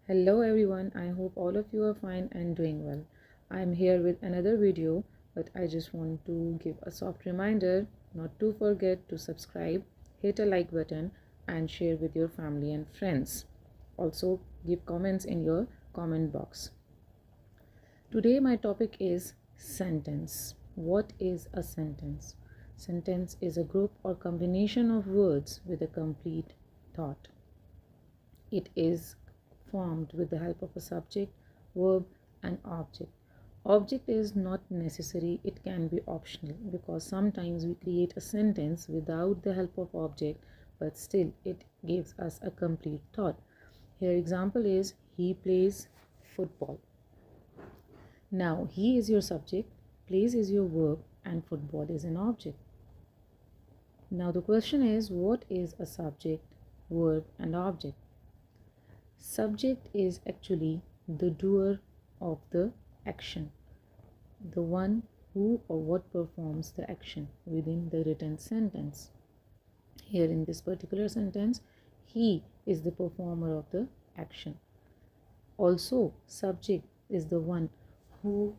Hello everyone, I hope all of you are fine and doing well. I am here with another video, but I just want to give a soft reminder not to forget to subscribe, hit a like button and share with your family and friends. Also give comments in your comment box. Today my topic is sentence. What is a sentence? Sentence is a group or combination of words with a complete thought. It is formed with the help of a subject, verb and object. Object is not necessary, it can be optional because sometimes we create a sentence without the help of object, but still it gives us a complete thought. Here example is he plays football. Now he is your subject, plays is your verb and football is an object. Now the question is, what is a subject, verb and object? Subject is actually the doer of the action, the one who or what performs the action within the written sentence. Here in this particular sentence, he is the performer of the action. Also, subject is the one who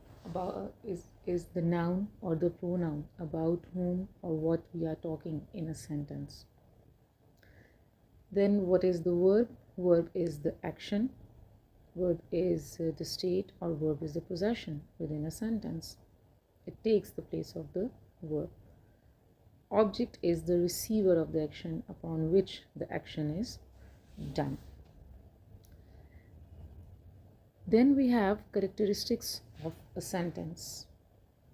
is the noun or the pronoun about whom or what we are talking in a sentence. Then what is the verb? Verb is the action, verb is the state, or verb is the possession within a sentence. It takes the place of the verb. Object is the receiver of the action upon which the action is done. Then we have characteristics of a sentence.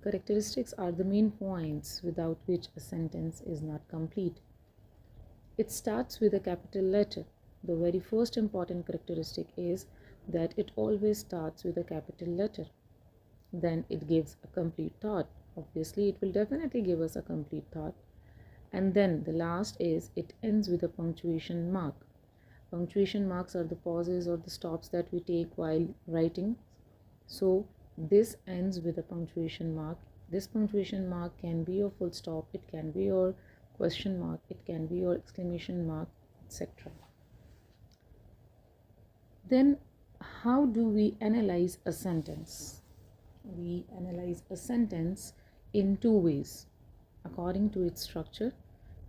Characteristics are the main points without which a sentence is not complete. It starts with a capital letter. The very first important characteristic is that it always starts with a capital letter. Then it gives a complete thought. Obviously, it will definitely give us a complete thought. And then the last is it ends with a punctuation mark. Punctuation marks are the pauses or the stops that we take while writing. So this ends with a punctuation mark. This punctuation mark can be your full stop, it can be your question mark, it can be your exclamation mark, etc. Then how do we analyze a sentence? We analyze a sentence in two ways, according to its structure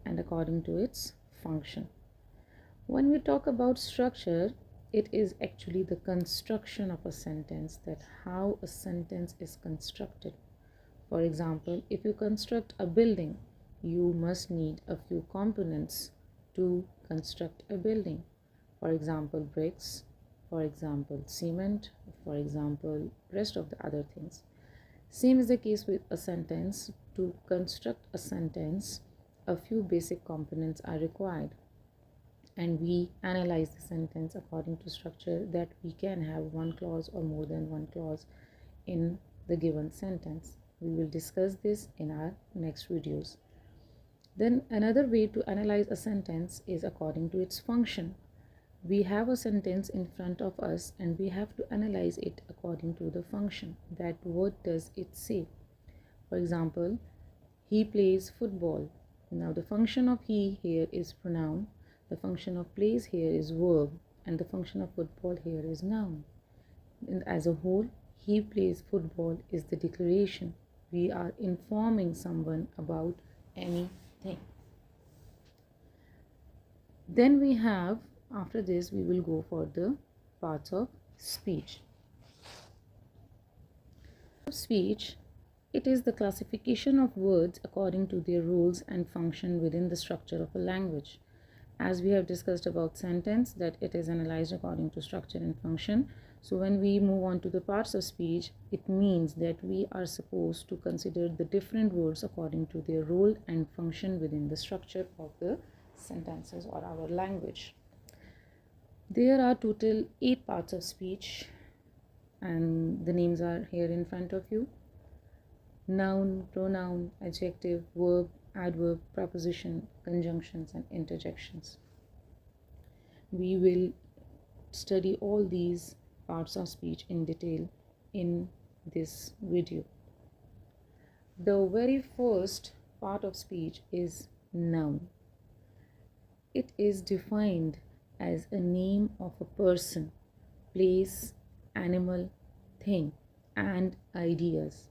and according to its function. When we talk about structure, it is actually the construction of a sentence, that how a sentence is constructed. For example, if you construct a building, you must need a few components to construct a building. For example, bricks, for example, cement, for example, rest of the other things. Same is the case with a sentence. To construct a sentence, a few basic components are required. And we analyze the sentence according to structure, that we can have one clause or more than one clause in the given sentence. We will discuss this in our next videos. Then another way to analyze a sentence is according to its function. We have a sentence in front of us and we have to analyze it according to the function, that what does it say. For example, he plays football. Now the function of he here is pronoun, the function of plays here is verb, and the function of football here is noun. And as a whole, he plays football is the declaration. We are informing someone about anything. Then we have, after this we will go for the parts of speech. Speech, it is the classification of words according to their roles and function within the structure of a language. As we have discussed about sentence, that it is analyzed according to structure and function. So when we move on to the parts of speech, it means that we are supposed to consider the different words according to their role and function within the structure of the sentences or our language. There are total 8 parts of speech and the names are here in front of you. Noun, pronoun, adjective, verb, adverb, preposition, conjunctions and interjections. We will study all these parts of speech in detail in this video. The very first part of speech is noun. It is defined as a name of a person place, animal, thing, and ideas.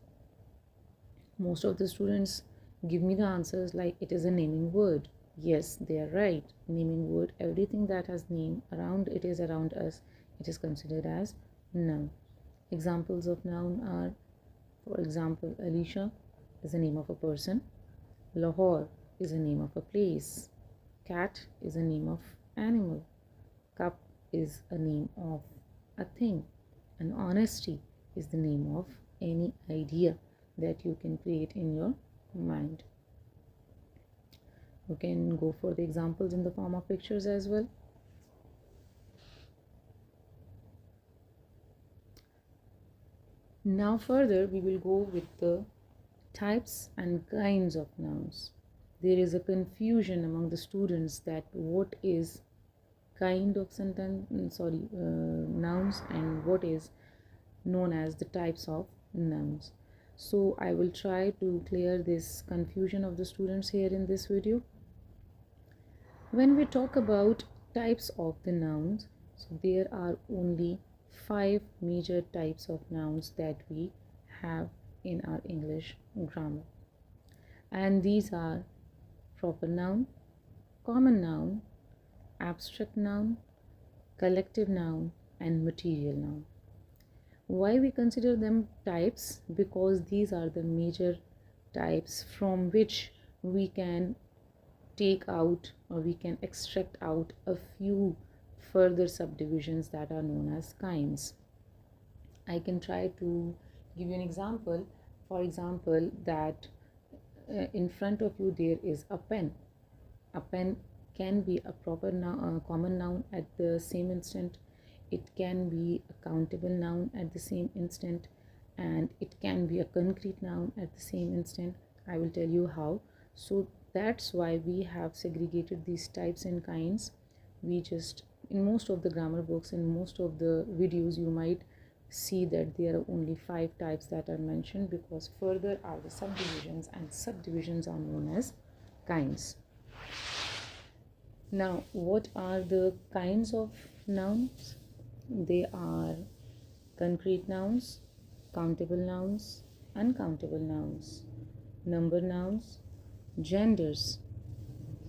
Most of the students give me the answers like it is a naming word. Yes, they are right. Naming word, everything that has name around it is around us, it is considered as noun. Examples of noun are, for example, Alicia is the name of a person, Lahore is the name of a place, cat is a name of animal, cup is a name of a thing, and honesty is the name of any idea that you can create in your mind. You can go for the examples in the form of pictures as well. Now further we will go with the types and kinds of nouns. There is a confusion among the students that what is kind of nouns and what is known as the types of nouns. So I will try to clear this confusion of the students here in this video. When we talk about types of the nouns, so there are only 5 major types of nouns that we have in our English grammar, and these are proper noun, common noun, abstract noun, collective noun, and material noun. Why we consider them types? Because these are the major types from which we can take out or we can extract out a few further subdivisions that are known as kinds. I can try to give you an example. For example, that in front of you there is a pen. A pen can be a proper noun, common noun at the same instant. It can be a countable noun at the same instant, and it can be a concrete noun at the same instant. I will tell you how. So that's why we have segregated these types and kinds. We just, in most of the grammar books, in most of the videos, you might see that there are only 5 types that are mentioned, because further are the subdivisions, and subdivisions are known as kinds. Now, what are the kinds of nouns? They are concrete nouns, countable nouns, uncountable nouns, number nouns, genders,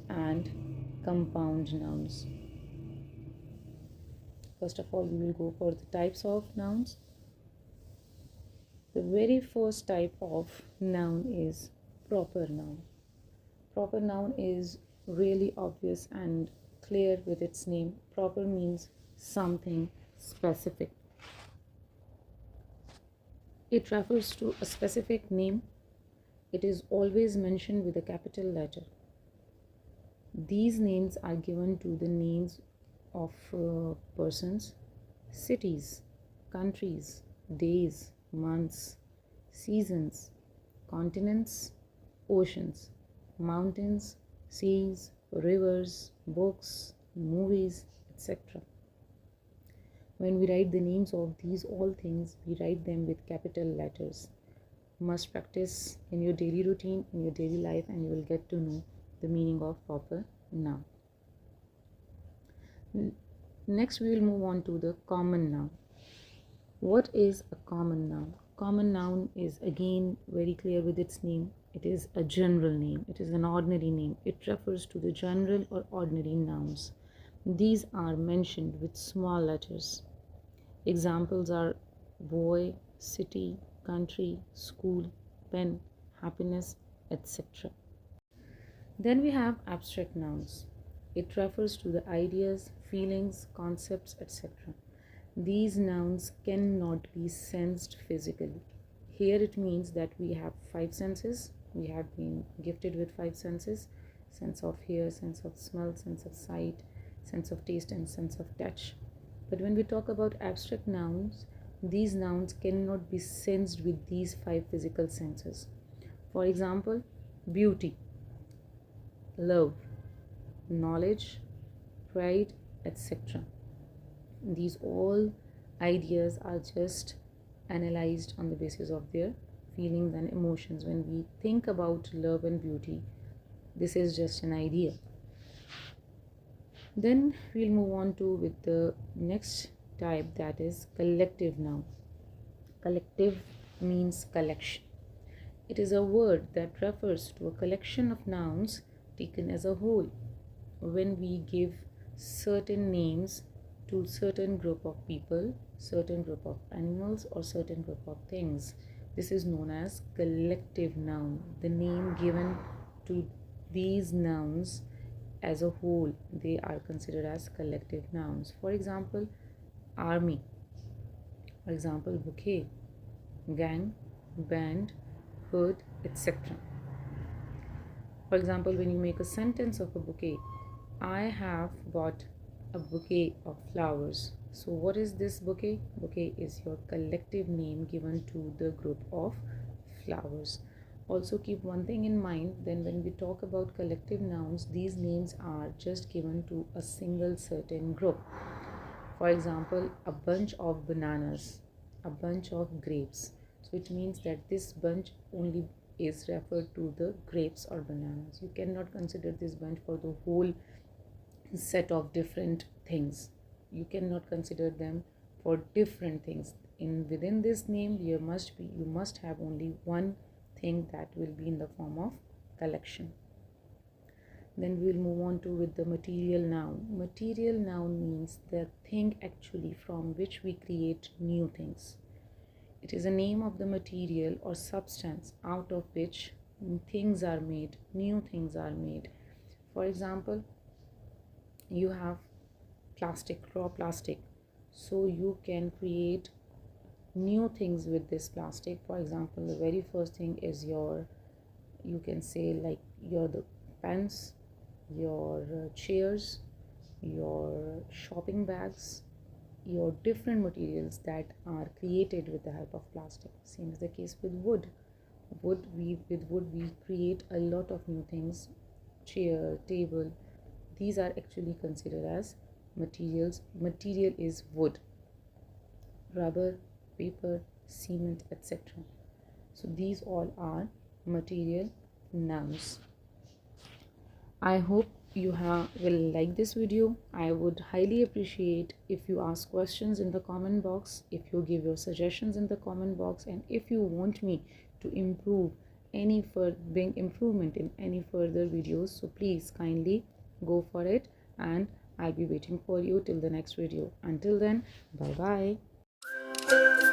and compound nouns. First of all, we will go for the types of nouns. The very first type of noun is proper noun. Proper noun is really obvious and clear with its name. Proper means something specific. It refers to a specific name. It is always mentioned with a capital letter. These names are given to the names of persons, cities, countries, days, months, seasons, continents, oceans, mountains, seas, rivers, books, movies, etc. When we write the names of these all things, we write them with capital letters. Must practice in your daily routine, in your daily life, and you will get to know the meaning of proper noun. Next, we will move on to the common noun. What is a common noun? Common noun is again very clear with its name. It is a general name. It is an ordinary name. It refers to the general or ordinary nouns. These are mentioned with small letters. Examples are boy, city, country, school, pen, happiness, etc. Then we have abstract nouns. It refers to the ideas, feelings, concepts, etc. These nouns cannot be sensed physically. Here it means that we have 5 senses. We have been gifted with 5 senses: sense of hear, sense of smell, sense of sight, sense of taste, and sense of touch. But when we talk about abstract nouns, these nouns cannot be sensed with these 5 physical senses. For example, beauty, love, knowledge, pride, etc. These all ideas are just analyzed on the basis of their feelings and emotions. When we think about love and beauty, this is just an idea. Then we'll move on to with the next type, that is collective noun. Collective means collection. It is a word that refers to a collection of nouns taken as a whole. When we give certain names to certain group of people, certain group of animals, or certain group of things, this is known as collective noun. The name given to these nouns as a whole, they are considered as collective nouns. For example, army. For example, bouquet, gang, band, hood, etc. For example, when you make a sentence of a bouquet, I have bought a bouquet of flowers. So what is this bouquet? Bouquet is your collective name given to the group of flowers. Also keep one thing in mind, then when we talk about collective nouns, these names are just given to a single certain group. For example, a bunch of bananas, a bunch of grapes. So it means that this bunch only is referred to the grapes or bananas. You cannot consider this bunch for the whole set of different things. You cannot consider them for different things. Within this name, you must have only one thing that will be in the form of collection. Then we will move on to with the material noun. Material noun means the thing actually from which we create new things. It is a name of the material or substance out of which things are made, new things are made. For example, you have plastic, raw plastic. So you can create new things with this plastic. For example, the very first thing is you can say like the pens, your chairs, your shopping bags, your different materials that are created with the help of plastic. Same is the case with wood. With wood we create a lot of new things. Chair, table, these are actually considered as materials. Material is wood, rubber, paper, cement, etc. So these all are material nouns. I hope you will like this video. I would highly appreciate if you ask questions in the comment box, if you give your suggestions in the comment box, and if you want me to bring improvement in any further videos, so please kindly go for it, and I'll be waiting for you till the next video. Until then, bye bye.